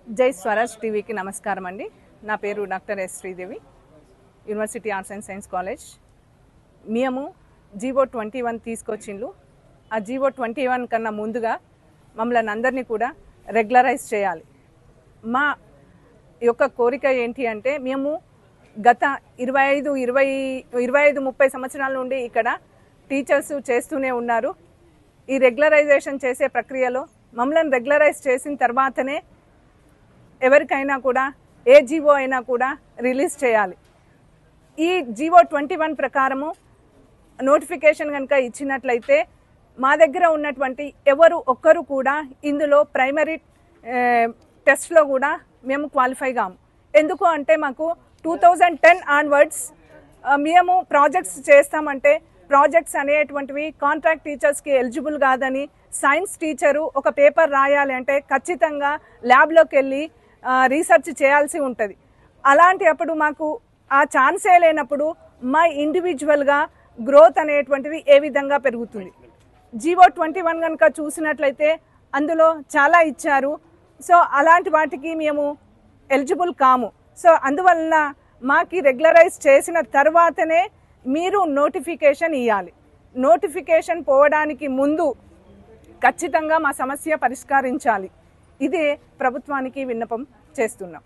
జై స్వరాజ్ టీవీకి నమస్కారం అండి. నా పేరు doctor yes Sridevi, university arts and science college. మేము జీవో 21 తీసుకొచ్చిండ్రు. ఆ జీవో 21 కన్నా ముందుగా మమ్మల్ని అందరినీ కూడా రెగ్యులరైజ్ చేయాలి. మా యొక్క కోరిక ఏంటి అంటే, మేము గత 25-30 సంవత్సరాల నుండి ఇక్కడ టీచర్స్ చేస్తూనే ఉన్నారు. ఈ రెగ్యులరైజేషన్ చేసే ప్రక్రియలో మమ్మల్ని రెగ్యులరైజ్ చేసిన తర్వాతనే ఎవరికైనా కూడా ఏ జీవో అయినా కూడా రిలీజ్ చేయాలి. ఈ జీవో 21 ప్రకారము నోటిఫికేషన్ కనుక ఇచ్చినట్లయితే మా దగ్గర ఉన్నటువంటి ఎవరు ఒక్కరు కూడా ఇందులో ప్రైమరీ టెస్ట్లో కూడా మేము క్వాలిఫై కాము. ఎందుకు అంటే మాకు 2010 ఆన్వర్డ్స్ మేము ప్రాజెక్ట్స్ చేస్తామంటే ప్రాజెక్ట్స్ అనేటువంటివి కాంట్రాక్ట్ టీచర్స్కి ఎలిజిబుల్ కాదని, సైన్స్ టీచరు ఒక పేపర్ రాయాలి అంటే ఖచ్చితంగా ల్యాబ్లోకి వెళ్ళి రీసెర్చ్ చేయాల్సి ఉంటుంది. అలాంటి అప్పుడు మాకు ఆ ఛాన్సే లేనప్పుడు మా ఇండివిజువల్గా గ్రోత్ అనేటువంటిది ఏ విధంగా పెరుగుతుంది? జీవో 21 కనుక చూసినట్లయితే అందులో చాలా ఇచ్చారు. సో అలాంటి వాటికి మేము ఎలిజిబుల్ కాము. సో అందువలన మాకు రెగ్యులరైజ్ చేసిన తర్వాతనే మీరు నోటిఫికేషన్ ఇవ్వాలి. నోటిఫికేషన్ పోవడానికి ముందు ఖచ్చితంగా మా సమస్య పరిష్కరించాలి. ఇదే ప్రభుత్వానికి విన్నపం చేస్తున్నాం.